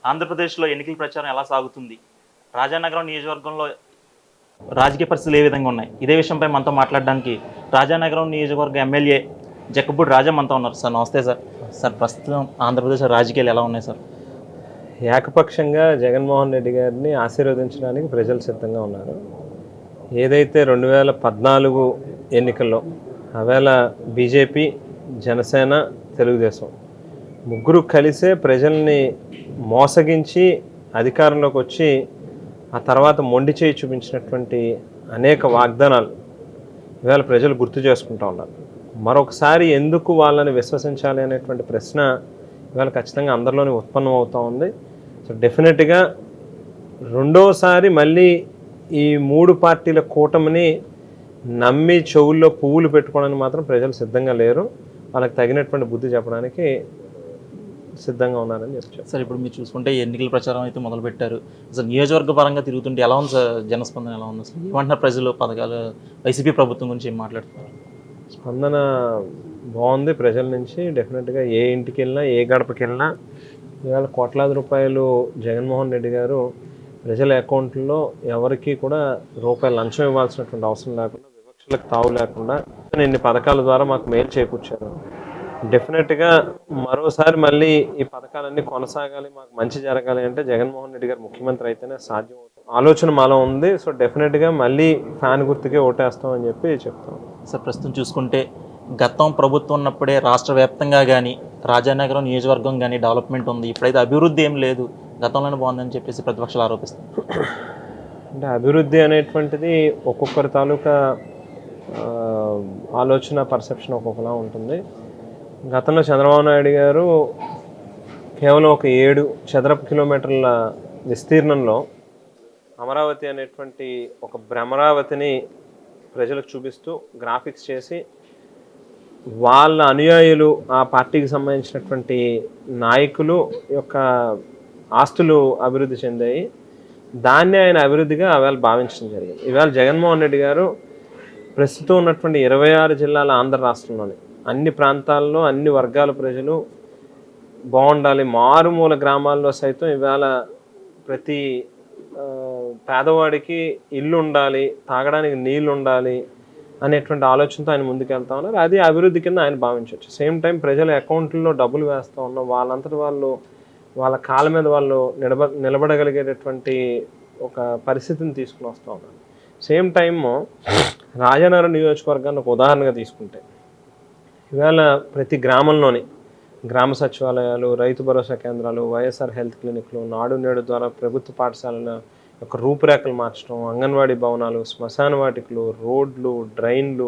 ఆంధ్రప్రదేశ్లో ఎన్నికల ప్రచారం ఎలా సాగుతుంది? రాజానగరం నియోజకవర్గంలో రాజకీయ పరిస్థితులు ఏ విధంగా ఉన్నాయి? ఇదే విషయంపై మనతో మాట్లాడడానికి రాజానగరం నియోజకవర్గ ఎమ్మెల్యే జక్కపూడి రాజా మనతో ఉన్నారు. సార్ నమస్తే సార్. సార్ ప్రస్తుతం ఆంధ్రప్రదేశ్ రాజకీయాలు ఎలా ఉన్నాయి సార్? ఏకపక్షంగా జగన్మోహన్ రెడ్డి గారిని ఆశీర్వదించడానికి ప్రజలు సిద్ధంగా ఉన్నారు. ఏదైతే 2014 ఎన్నికల్లో ఆవేళ బీజేపీ, జనసేన, తెలుగుదేశం ముగ్గురు కలిసే ప్రజల్ని మోసగించి అధికారంలోకి వచ్చి ఆ తర్వాత మొండి చేయి చూపించినటువంటి అనేక వాగ్దానాలు ఇవాళ ప్రజలు గుర్తు చేసుకుంటూ ఉన్నారు. మరొకసారి ఎందుకు వాళ్ళని విశ్వసించాలి అనేటువంటి ప్రశ్న ఇవాళ ఖచ్చితంగా అందరిలోనే ఉత్పన్నం అవుతూ ఉంది. సో డెఫినెట్గా రెండోసారి మళ్ళీ ఈ 3 పార్టీల కూటమిని నమ్మి చెవుల్లో పువ్వులు పెట్టుకోవడానికి మాత్రం ప్రజలు సిద్ధంగా లేరు. వాళ్ళకి తగినటువంటి బుద్ధి చెప్పడానికి సిద్ధంగా ఉన్నారని చెప్పారు. సార్ ఇప్పుడు మీరు చూసుకుంటే ఎన్నికల ప్రచారం అయితే మొదలుపెట్టారు. అసలు నియోజకవర్గ పరంగా తిరుగుతుంటే ఎలా ఉంది సార్? జనస్పందన ఎలా ఉంది? అసలు ఏమంటున్నారు ప్రజలు? పథకాలు వైసీపీ ప్రభుత్వం గురించి ఏం మాట్లాడుతున్నారు? స్పందన బాగుంది ప్రజల నుంచి. డెఫినెట్గా ఏ ఇంటికి వెళ్ళినా, ఏ గడపకి వెళ్ళినా ఇవాళ కోట్లాది రూపాయలు జగన్మోహన్ రెడ్డి గారు ప్రజల అకౌంట్లో ఎవరికి కూడా రూపాయలు లంచం ఇవ్వాల్సినటువంటి అవసరం లేకుండా, వివక్షలకు తావు లేకుండా ఇన్ని పథకాల ద్వారా మాకు మేలు చేకూర్చారు. డెఫినెట్గా మరోసారి మళ్ళీ ఈ పథకాలన్నీ కొనసాగాలి, మాకు మంచి జరగాలి అంటే జగన్మోహన్ రెడ్డి గారు ముఖ్యమంత్రి అయితేనే సాధ్యం అవుతుంది. ఆలోచన మాలో ఉంది. సో డెఫినెట్గా మళ్ళీ ఫ్యాన్ గుర్తుకే ఓటేస్తామని చెప్పి చెప్తాం. సార్ ప్రస్తుతం చూసుకుంటే గతం ప్రభుత్వం ఉన్నప్పుడే రాష్ట్ర వ్యాప్తంగా కానీ రాజానగరం నియోజకవర్గం కానీ డెవలప్మెంట్ ఉంది. ఇప్పుడైతే అభివృద్ధి ఏం లేదు, గతంలోనే బాగుందని చెప్పేసి ప్రతిపక్షాలు ఆరోపిస్తారు. అంటే అభివృద్ధి అనేటువంటిది ఒక్కొక్కరి తాలూకా ఆలోచన, పర్సెప్షన్ ఒక్కొక్కలా ఉంటుంది. గతంలో చంద్రబాబు నాయుడు గారు కేవలం ఒక 7 చదరపు కిలోమీటర్ల విస్తీర్ణంలో అమరావతి అనేటువంటి ఒక భ్రమరావతిని ప్రజలకు చూపిస్తూ గ్రాఫిక్స్ చేసి వాళ్ళ అనుయాయులు, ఆ పార్టీకి సంబంధించినటువంటి నాయకులు యొక్క ఆస్తులు అభివృద్ధి చెందాయి. దాన్ని ఆయన అభివృద్ధిగా అవేళ భావించడం జరిగింది. ఇవాళ జగన్మోహన్ రెడ్డి గారు ప్రస్తుతం ఉన్నటువంటి 26 జిల్లాల ఆంధ్ర రాష్ట్రంలోని అన్ని ప్రాంతాల్లో అన్ని వర్గాల ప్రజలు బాగుండాలి. మారుమూల గ్రామాల్లో సైతం ఇవాళ ప్రతి పేదవాడికి ఇల్లు ఉండాలి, తాగడానికి నీళ్ళు ఉండాలి అనేటువంటి ఆలోచనతో ఆయన ముందుకెళ్తా ఉన్నారు. అది అభివృద్ధి కింద ఆయన భావించవచ్చు. సేమ్ టైం ప్రజల అకౌంట్లో డబ్బులు వేస్తూ ఉన్నాం, వాళ్ళంతటి వాళ్ళు వాళ్ళ కాళ్ళ మీద వాళ్ళు నిలబడగలిగేటటువంటి ఒక పరిస్థితిని తీసుకుని వస్తూ ఉన్నారు. సేమ్ టైము రాజానగరం నియోజకవర్గాన్ని ఒక ఉదాహరణగా తీసుకుంటే ఇవాళ ప్రతి గ్రామంలోని గ్రామ సచివాలయాలు, రైతు భరోసా కేంద్రాలు, వైఎస్ఆర్ హెల్త్ క్లినిక్లు, నాడు నేడు ద్వారా ప్రభుత్వ పాఠశాలల యొక్క రూపురేఖలు మార్చడం, అంగన్వాడీ భవనాలు, శ్మశాన వాటికలు, రోడ్లు, డ్రైన్లు,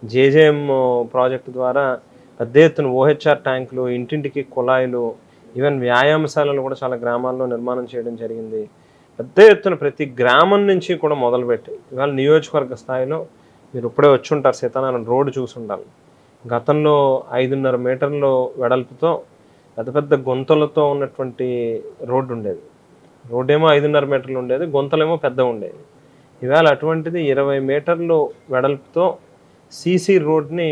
జేజేఎం ప్రాజెక్టు ద్వారా పెద్ద ఎత్తున ఓహెచ్ఆర్ ట్యాంకులు, ఇంటింటికి కుళాయిలు, ఈవెన్ వ్యాయామశాలలు కూడా చాలా గ్రామాల్లో నిర్మాణం చేయడం జరిగింది. పెద్ద ఎత్తున ప్రతి గ్రామం నుంచి కూడా మొదలుపెట్టి ఇవాళ నియోజకవర్గ స్థాయిలో మీరు ఇప్పుడే వచ్చి ఉంటారు, సీతారామన్ రోడ్డు చూసి ఉండాలి. గతంలో 5.5 మీటర్ల వెడల్పుతో పెద్ద పెద్ద గుంతలతో ఉన్నటువంటి రోడ్డు ఉండేది. రోడ్డు ఏమో 5.5 మీటర్లు ఉండేది, గుంతలేమో పెద్ద ఉండేది. ఇవాళ అటువంటిది 20 మీటర్లు వెడల్పుతో సీసీ రోడ్ని,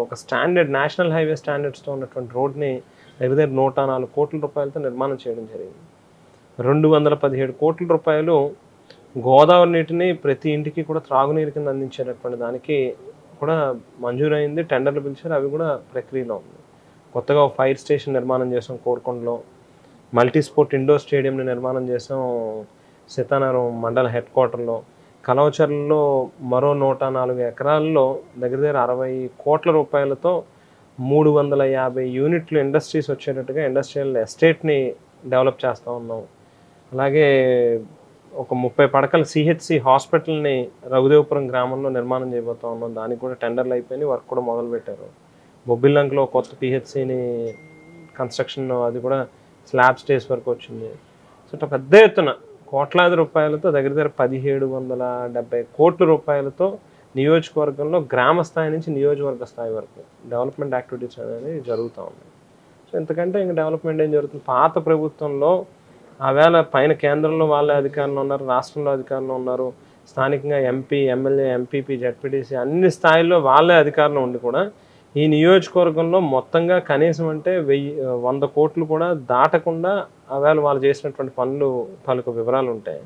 ఒక స్టాండర్డ్ నేషనల్ హైవే స్టాండర్డ్స్తో ఉన్నటువంటి రోడ్ని దగ్గర 104 కోట్ల రూపాయలతో నిర్మాణం చేయడం జరిగింది. 217 కోట్ల రూపాయలు గోదావరి నీటిని ప్రతి ఇంటికి కూడా త్రాగునీరు కింద అందించేటటువంటి దానికి కూడా మంజూరైంది. టెండర్లు పిలిచారు, అవి కూడా ప్రక్రియలో ఉంది. కొత్తగా ఫైర్ స్టేషన్ నిర్మాణం చేసాం కోరుకొండలో, మల్టీ స్పోర్ట్ ఇండోర్ స్టేడియంని నిర్మాణం చేసాం సీతానగరం మండల హెడ్ క్వార్టర్లో, కలవచర్లలో మరో 104 ఎకరాల్లో దగ్గర 60 కోట్ల రూపాయలతో 350 యూనిట్లు ఇండస్ట్రీస్ వచ్చేటట్టుగా ఇండస్ట్రియల్ ఎస్టేట్ని డెవలప్ చేస్తూ ఉన్నాం. అలాగే ఒక 30 పడకల సిహెచ్సి హాస్పిటల్ని రఘుదేవపురం గ్రామంలో నిర్మాణం చేయబోతూ ఉన్నాం. దానికి కూడా టెండర్లు అయిపోయి వర్క్ కూడా మొదలుపెట్టారు. బొబ్బిల్లంకలో కొత్త పిహెచ్సిని కన్స్ట్రక్షన్, అది కూడా స్లాబ్ స్టేజ్ వరకు వచ్చింది. సో ఇట్లా పెద్ద ఎత్తున కోట్లాది రూపాయలతో దగ్గర 1770 కోట్ల రూపాయలతో నియోజకవర్గంలో గ్రామ స్థాయి నుంచి నియోజకవర్గ స్థాయి వరకు డెవలప్మెంట్ యాక్టివిటీస్ అనేది జరుగుతూ ఉన్నాయి. సో ఎంతకంటే ఇంకా డెవలప్మెంట్ ఏం జరుగుతుంది? పాత ప్రభుత్వంలో ఆవేళ పైన కేంద్రంలో వాళ్ళే అధికారులు ఉన్నారు, రాష్ట్రంలో అధికారులు ఉన్నారు, స్థానికంగా ఎంపీ, ఎమ్మెల్యే, ఎంపీపీ, జెడ్పీటీసీ అన్ని స్థాయిల్లో వాళ్ళే అధికారులు ఉండి కూడా ఈ నియోజకవర్గంలో మొత్తంగా కనీసం అంటే 100 కోట్లు కూడా దాటకుండా అవేళ వాళ్ళు చేసినటువంటి పనులు తాలూకు వివరాలు ఉంటాయి.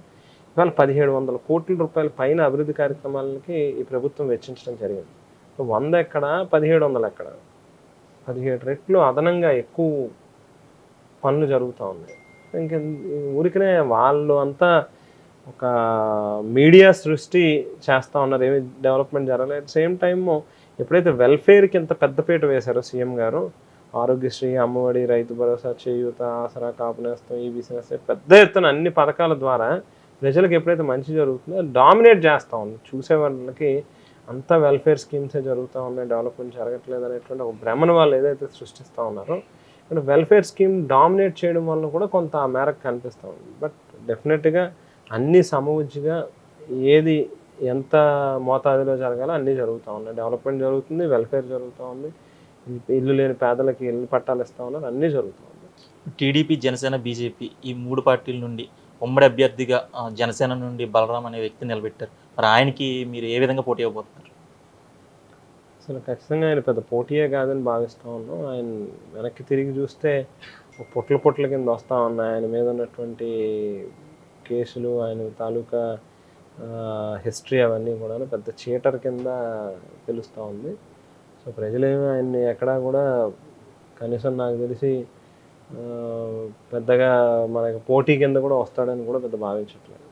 ఇవాళ 1700 కోట్ల రూపాయల పైన అభివృద్ధి కార్యక్రమాలకి ఈ ప్రభుత్వం వెచ్చించడం జరిగింది. 100 ఎక్కడ, 1700 ఎక్కడ, 17 రెట్లు అదనంగా ఎక్కువ పనులు జరుగుతూ ఉన్నాయి. ఇంక ఊరికనే వాళ్ళు అంతా ఒక మీడియా సృష్టి చేస్తూ ఉన్నారు, ఏమి డెవలప్మెంట్ జరగలేదు. అట్ సేమ్ టైమ్ ఎప్పుడైతే వెల్ఫేర్కి ఇంత పెద్దపీట వేశారో సీఎం గారు, ఆరోగ్యశ్రీ, అమ్మఒడి, రైతు భరోసా, చేయూత, ఆసరా, కాపునేస్తం, ఈ బిజినెస్ పెద్ద ఎత్తున అన్ని పథకాల ద్వారా ప్రజలకు ఎప్పుడైతే మంచి జరుగుతుందో డామినేట్ చేస్తూ ఉంది. చూసే వాళ్ళకి అంతా వెల్ఫేర్ స్కీమ్సే జరుగుతూ ఉన్నాయి, డెవలప్మెంట్ జరగట్లేదు అనేటువంటి ఒక భ్రమను వాళ్ళు ఏదైతే సృష్టిస్తూ ఉన్నారో, ఇక్కడ వెల్ఫేర్ స్కీమ్ డామినేట్ చేయడం వల్ల కూడా కొంత ఆ మేరకు కనిపిస్తూ ఉంది. బట్ డెఫినెట్గా అన్నీ సమవుజ్జిగా ఏది ఎంత మోతాదులో జరగాలో అన్నీ జరుగుతూ ఉన్నాయి. డెవలప్మెంట్ జరుగుతుంది, వెల్ఫేర్ జరుగుతూ ఉంది, ఇల్లు లేని పేదలకి ఇల్లు పట్టాలు ఇస్తూ ఉన్నారు, అన్నీ జరుగుతూ ఉంది. టీడీపీ, జనసేన, బీజేపీ ఈ 3 పార్టీల నుండి ఉమ్మడి అభ్యర్థిగా జనసేన నుండి బలరాం అనే వ్యక్తి నిలబెట్టారు. మరి ఆయనకి మీరు ఏ విధంగా పోటీ ఇవ్వబోతున్నారు? అసలు ఖచ్చితంగా ఆయన పెద్ద పోటీయే కాదని భావిస్తూ ఉన్నాం. ఆయన వెనక్కి తిరిగి చూస్తే పొట్ల కింద వస్తూ ఉన్నాయి. ఆయన మీద ఉన్నటువంటి కేసులు, ఆయన తాలూకా హిస్టరీ అవన్నీ కూడా పెద్ద చీటర్ కింద తెలుస్తూ ఉంది. సో ప్రజలేమీ ఆయన్ని ఎక్కడా కూడా కనీసం నాకు తెలిసి పెద్దగా మనకి పోటీ కింద కూడా వస్తాడని కూడా పెద్ద భావించట్లేదు.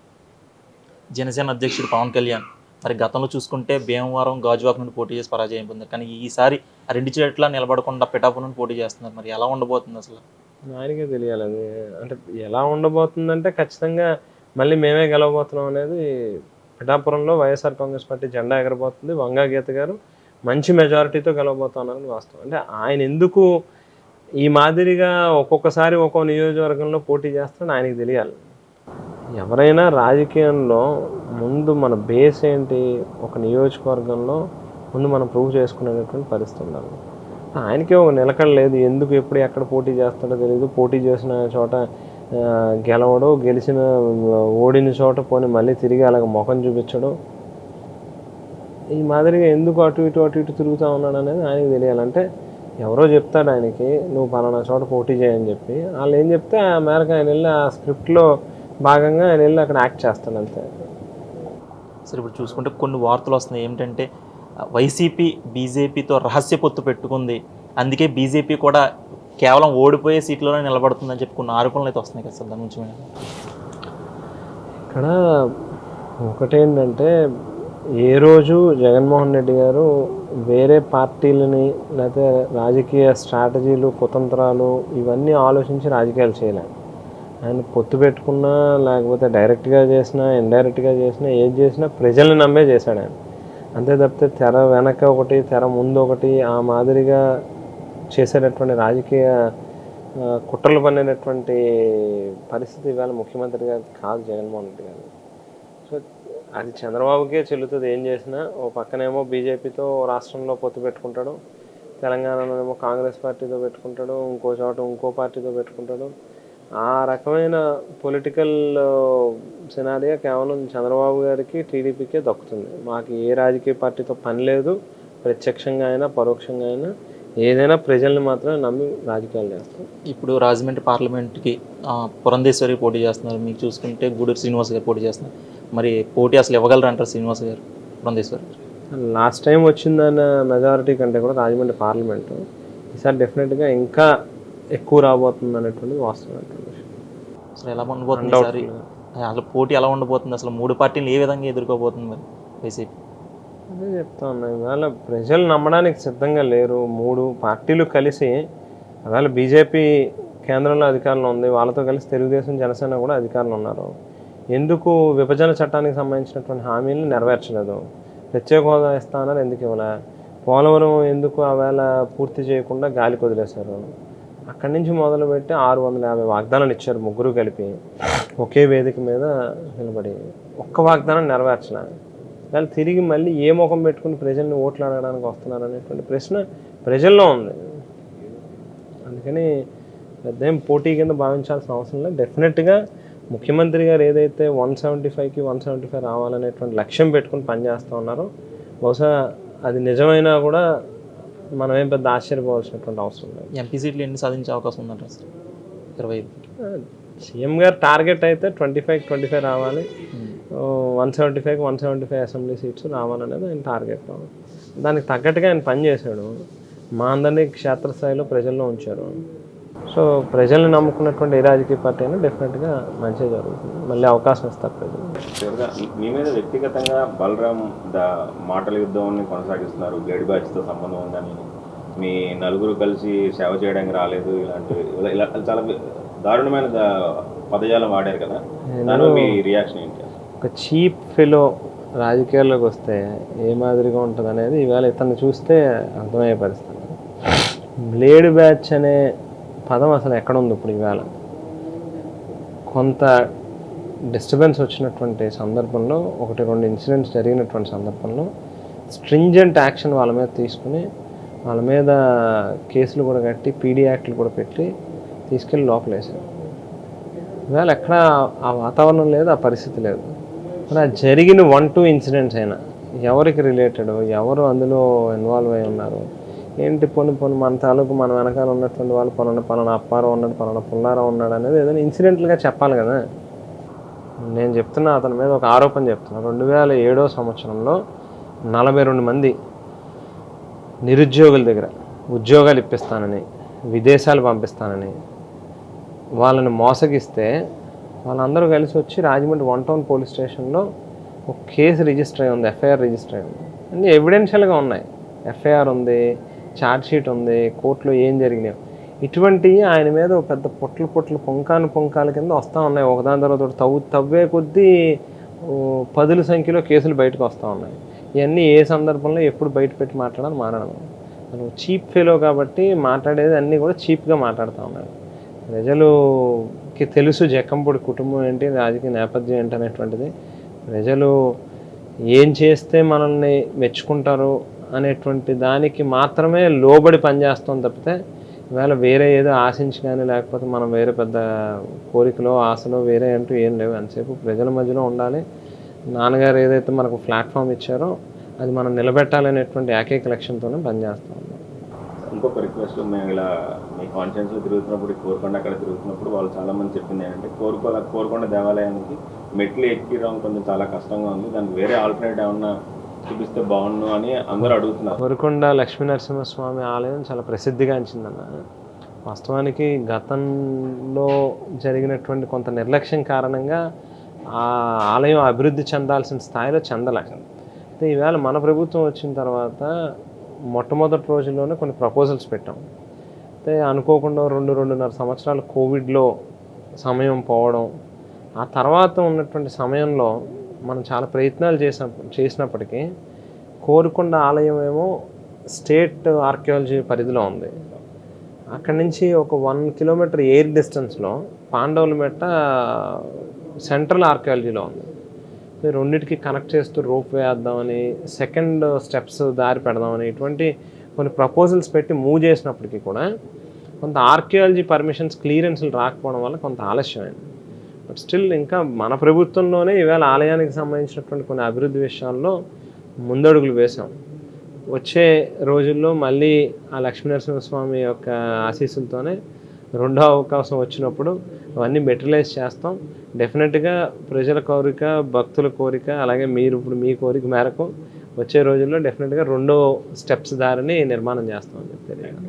జనసేన అధ్యక్షుడు పవన్ కళ్యాణ్ మరి గతంలో చూసుకుంటే భీమవరం, గాజువాక నుండి పోటీ చేసి పరాజయం పొందారు. కానీ ఈసారి ఆ 2 చోట్ల నిలబడకుండా పిఠాపురం నుండి పోటీ చేస్తున్నారు. మరి ఎలా ఉండబోతుంది అసలు? ఆయనకే తెలియాలి అది. అంటే ఎలా ఉండబోతుందంటే ఖచ్చితంగా మళ్ళీ మేమే గెలవబోతున్నాం అనేది. పిఠాపురంలో వైఎస్ఆర్ కాంగ్రెస్ పార్టీ జెండా ఎగరబోతుంది. వంగా గీత గారు మంచి మెజారిటీతో గెలవబోతున్నారని వాస్తవం. అంటే ఆయన ఎందుకు ఈ మాదిరిగా ఒక్కొక్కసారి ఒక్కో నియోజకవర్గంలో పోటీ చేస్తాడని ఆయనకి తెలియాలి. ఎవరైనా రాజకీయంలో ముందు మన బేస్ ఏంటి, ఒక నియోజకవర్గంలో ముందు మనం ప్రూవ్ చేసుకునేటటువంటి పరిస్థితి ఉండాలి. ఆయనకే ఒక నిలకడ లేదు. ఎందుకు ఎప్పుడు ఎక్కడ పోటీ చేస్తాడో తెలియదు. పోటీ చేసిన చోట గెలవడు, ఓడిన చోట పోని మళ్ళీ తిరిగి అలాగ ముఖం చూపించడం, ఈ మాదిరిగా ఎందుకు అటు ఇటు తిరుగుతూ ఉన్నాడు అనేది ఆయనకి తెలియాలంటే ఎవరో చెప్తాడు ఆయనకి, నువ్వు పలానా చోట పోటీ చేయని చెప్పి. వాళ్ళు ఏం చెప్తే ఆ మేరకు ఆయన వెళ్ళి ఆ స్క్రిప్ట్లో భాగంగా ఆయన వెళ్ళి అక్కడ యాక్ట్ చేస్తాడు అంతే. సరే, ఇప్పుడు చూసుకుంటే కొన్ని వార్తలు వస్తున్నాయి ఏమిటంటే వైసీపీ బీజేపీతో రహస్య పొత్తు పెట్టుకుంది, అందుకే బీజేపీ కూడా కేవలం ఓడిపోయే సీట్లోనే నిలబడుతుందని చెప్పి కొన్ని ఆరోపణలు అయితే వస్తున్నాయి కదా సార్, దాని నుంచి ఇక్కడ ఒకటేంటంటే ఏ రోజు జగన్మోహన్ రెడ్డి గారు వేరే పార్టీలని లేకపోతే రాజకీయ స్ట్రాటజీలు, కుతంత్రాలు ఇవన్నీ ఆలోచించి రాజకీయాలు చేయలేదు. ఆయన పొత్తు పెట్టుకున్నా లేకపోతే డైరెక్ట్గా చేసినా ఇండైరెక్ట్గా చేసినా ఏది చేసినా ప్రజల్ని నమ్మే చేశాడు ఆయన. అంతే తప్పితే తెర వెనక ఒకటి తెర ముందు ఒకటి ఆ మాదిరిగా చేసేటటువంటి రాజకీయ కుట్రలు పడినటువంటి పరిస్థితి ఇవాళ ముఖ్యమంత్రి గారు కాదు జగన్మోహన్ రెడ్డి గారు. సో అది చంద్రబాబుకే చెల్లుతుంది ఏం చేసినా. ఓ పక్కనేమో బీజేపీతో రాష్ట్రంలో పొత్తు పెట్టుకుంటాడు, తెలంగాణలోనేమో కాంగ్రెస్ పార్టీతో పెట్టుకుంటాడు, ఇంకో చోట ఇంకో పార్టీతో పెట్టుకుంటాడు. ఆ రకమైన పొలిటికల్ సినారియో కేవలం చంద్రబాబు గారికి, టీడీపీకే దక్కుతుంది. మాకు ఏ రాజకీయ పార్టీతో పని లేదు. ప్రత్యక్షంగా అయినా పరోక్షంగా అయినా ఏదైనా ప్రజల్ని మాత్రమే నమ్మి రాజకీయాలు చేస్తాం. ఇప్పుడు రాజమండ్రి పార్లమెంట్కి పురంధేశ్వరి పోటీ చేస్తున్నారు, మీకు చూసుకుంటే గూడూరు శ్రీనివాస్ గారు పోటీ చేస్తున్నారు. మరి పోటీ అసలు ఇవ్వగలరు అంటారు శ్రీనివాస్ గారు, పురంధేశ్వరి? లాస్ట్ టైం వచ్చిందన్న మెజారిటీ కంటే కూడా రాజమండ్రి పార్లమెంటు ఈసారి డెఫినెట్గా ఇంకా ఎక్కువ రాబోతుంది అనేటువంటిది వాస్తవం. అసలు ఎలా ఉండబోతుంది ఈసారి? అసలు పోటీ ఎలా ఉండబోతుంది? అసలు 3 పార్టీలు ఏ విధంగా ఎదుర్కోబోతుంది మరి వైసీపీ? అదే చెప్తా ఉన్నాను, ఇవాళ ప్రజలు నమ్మడానికి సిద్ధంగా లేరు. 3 పార్టీలు కలిసి, ఇవాళ బీజేపీ కేంద్రంలో అధికారంలో ఉంది, వాళ్ళతో కలిసి తెలుగుదేశం, జనసేన కూడా అధికారంలో ఉన్నారు. ఎందుకు విభజన చట్టానికి సంబంధించినటువంటి హామీలు నెరవేర్చలేదు? ప్రత్యేక హోదా ఇస్తానని ఎందుకు ఇవ్వలే? పోలవరం ఎందుకు ఆవేళ పూర్తి చేయకుండా గాలికి వదిలేశారు? అక్కడి నుంచి మొదలుపెట్టి 650 వాగ్దానాలు ఇచ్చారు ముగ్గురు కలిపి ఒకే వేదిక మీద నిలబడి. ఒక్క వాగ్దానం నెరవేర్చలే. వాళ్ళు తిరిగి మళ్ళీ ఏ ముఖం పెట్టుకుని ప్రజల్ని ఓట్లు అడగడానికి వస్తున్నారు అనేటువంటి ప్రశ్న ప్రజల్లో ఉంది. అందుకని పెద్ద ఏం పోటీ కింద భావించాల్సిన అవసరం లేదు. డెఫినెట్గా ముఖ్యమంత్రి గారు ఏదైతే 175కి 175 రావాలనేటువంటి లక్ష్యం పెట్టుకుని పనిచేస్తూ ఉన్నారో, బహుశా అది నిజమైనా కూడా మనం ఏం పెద్ద ఆశ్చర్యపోవాల్సినటువంటి అవసరం లేదు. ఎంపీ సీట్లు ఎన్ని సాధించే అవకాశం ఉందంటారు సార్? 25. సీఎం గారు టార్గెట్ అయితే 25 రావాలి, 175 అసెంబ్లీ సీట్స్ రావాలనేది ఆయన టార్గెట్. దానికి తగ్గట్టుగా ఆయన పనిచేశాడు. మా అందరినీ క్షేత్రస్థాయిలో ప్రజల్లో ఉంచారు. సో ప్రజల్ని నమ్ముకున్నటువంటి ఏ రాజకీయ పార్టీ అయినా డెఫినెట్గా మంచిగా జరుగుతుంది. మళ్ళీ అవకాశం ఇస్తారు ప్రజలు. చివరిగా మీ మీద వ్యక్తిగతంగా బలరాం మాటల యుద్ధాన్ని కొనసాగిస్తున్నారు. గేడి బ్యాచ్తో సంబంధం ఉందని, మీ నలుగురు కలిసి సేవ చేయడానికి రాలేదు, ఇలా చాలా దారుణమైన పదజాలం వాడారు కదా, దాని మీ రియాక్షన్ ఏంటి? ఒక చీప్ ఫెలో రాజకీయాల్లోకి వస్తే ఏ మాదిరిగా ఉంటుంది అనేది ఈవేళ ఇతన్ని చూస్తే అర్థమయ్యే పరిస్థితి. బ్లేడ్ బ్యాచ్ అనే పదం అసలు ఎక్కడ ఉంది ఇప్పుడు? ఈవేళ కొంత డిస్టర్బెన్స్ వచ్చినటువంటి సందర్భంలో, 1-2 ఇన్సిడెంట్స్ జరిగినటువంటి సందర్భంలో స్ట్రింజెంట్ యాక్షన్ వాళ్ళ మీద తీసుకుని, వాళ్ళ మీద కేసులు కూడా కట్టి, పీడీ యాక్ట్లు కూడా పెట్టి తీసుకెళ్ళి లోపలేసారు. ఇవాళ ఎక్కడ ఆ వాతావరణం లేదు, ఆ పరిస్థితి లేదు. మరి ఆ జరిగిన 1-2 ఇన్సిడెంట్స్ అయినా ఎవరికి రిలేటెడ్, ఎవరు అందులో ఇన్వాల్వ్ అయి ఉన్నారు ఏంటి, పొని మన తాలూకు మన వెనకాల ఉన్నటువంటి వాళ్ళు పలానా అప్పారావు ఉన్నాడు, పలానా పుల్లారావు ఉన్నాడు అనేది ఏదైనా ఇన్సిడెంట్లుగా చెప్పాలి కదా. నేను చెప్తున్నా, అతని మీద ఒక ఆరోపణ చెప్తున్నా. 2007 సంవత్సరంలో 42 మంది నిరుద్యోగుల దగ్గర ఉద్యోగాలు ఇప్పిస్తానని, విదేశాలు పంపిస్తానని వాళ్ళని మోసగిస్తే వాళ్ళందరూ కలిసి వచ్చి రాజమండ్రి 1 టౌన్ పోలీస్ స్టేషన్లో ఒక కేసు రిజిస్టర్ అయి ఉంది, ఎఫ్ఐఆర్ రిజిస్టర్ అయి ఉంది. అన్నీ ఎవిడెన్షియల్గా ఉన్నాయి. ఎఫ్ఐఆర్ ఉంది, ఛార్జ్షీట్ ఉంది, కోర్టులో ఏం జరిగినాయి ఇటువంటివి ఆయన మీద ఒక పెద్ద పొట్లు పుంకాల కింద వస్తూ ఉన్నాయి. ఒకదాని తర్వాత తవ్వే కొద్దీ 10ల సంఖ్యలో కేసులు బయటకు వస్తూ ఉన్నాయి. ఇవన్నీ ఏ సందర్భంలో ఎప్పుడు బయట పెట్టి మాట్లాడడం మనం చీప్ ఫెలో కాబట్టి మాట్లాడేది అన్నీ కూడా చీప్గా మాట్లాడుతూ ఉన్నాడు. ప్రజలుకి తెలుసు జక్కంపూడి కుటుంబం ఏంటి, రాజకీయ నేపథ్యం ఏంటి అనేటువంటిది. ప్రజలు ఏం చేస్తే మనల్ని మెచ్చుకుంటారు అనేటువంటి దానికి మాత్రమే లోబడి పనిచేస్తాం తప్పితే ఇవాళ వేరే ఏదో ఆశించి కానీ, లేకపోతే మనం వేరే పెద్ద కోరికలో ఆశలో వేరే అంటూ ఏం లేవు. ఎంతసేపు ప్రజల మధ్యలో ఉండాలి. నాన్నగారు ఏదైతే మనకు ప్లాట్ఫామ్ ఇచ్చారో అది మనం నిలబెట్టాలనేటువంటి ఏకైక లక్ష్యంతోనే పనిచేస్తూ ఉన్నాం. ఇంకొక రిక్వెస్ట్, మేము ఇలా మీ కాన్ఫరెన్స్లో తిరుగుతున్నప్పుడు, కోరుకొండ అక్కడ తిరుగుతున్నప్పుడు వాళ్ళు చాలామంది చెప్పింది ఏంటంటే, కోరుకొండ దేవాలయానికి మెట్లు ఎక్కిరాం కొంచెం చాలా కష్టంగా ఉంది, దానికి వేరే ఆల్టర్నేటివ్ ఏమన్నా చూపిస్తే బాగుండు అని అందరూ అడుగుతున్నారు. కోరుకొండ లక్ష్మీనరసింహస్వామి ఆలయం చాలా ప్రసిద్ధిగాంచిందన్న. వాస్తవానికి గతంలో జరిగినటువంటి కొంత నిర్లక్ష్యం కారణంగా ఆ ఆలయం అభివృద్ధి చెందాల్సిన స్థాయిలో చెందలే. అయితే ఈవేళ మన ప్రభుత్వం వచ్చిన తర్వాత మొట్టమొదటి రోజుల్లోనే కొన్ని ప్రపోజల్స్ పెట్టాం. అయితే అనుకోకుండా 2-2.5 సంవత్సరాలు కోవిడ్లో సమయం పోవడం, ఆ తర్వాత ఉన్నటువంటి సమయంలో మనం చాలా ప్రయత్నాలు చేసినప్పటికీ కోరుకొండ ఆలయం ఏమో స్టేట్ ఆర్కియాలజీ పరిధిలో ఉంది. అక్కడి నుంచి ఒక 1 కిలోమీటర్ ఎయిర్ డిస్టెన్స్లో పాండవులమెట్ట సెంట్రల్ ఆర్కియాలజీలో ఉంది. రెండింటికి కనెక్ట్ చేస్తూ రోప్ వేద్దామని, సెకండ్ స్టెప్స్ దారి పెడదామని ఇటువంటి కొన్ని ప్రపోజల్స్ పెట్టి మూవ్ చేసినప్పటికీ కూడా కొంత ఆర్కియాలజీ పర్మిషన్స్ క్లియరెన్స్లు రాకపోవడం వల్ల కొంత ఆలస్యమైంది. బట్ స్టిల్ ఇంకా మన ప్రభుత్వంలోనే ఈవేళ ఆలయానికి సంబంధించినటువంటి కొన్ని అభివృద్ధి విషయాల్లో ముందడుగులు వేశాం. వచ్చే రోజుల్లో మళ్ళీ ఆ లక్ష్మీనరసింహస్వామి యొక్క ఆశీస్సులతోనే రెండో అవకాశం వచ్చినప్పుడు అవన్నీ మెటీరియలైజ్ చేస్తాం. డెఫినెట్గా ప్రజల కోరిక, భక్తుల కోరిక, అలాగే మీరు ఇప్పుడు మీ కోరిక మేరకు వచ్చే రోజుల్లో డెఫినెట్గా రెండో స్టెప్స్ దారిని నిర్మాణం చేస్తామని చెప్పి తెలియదు.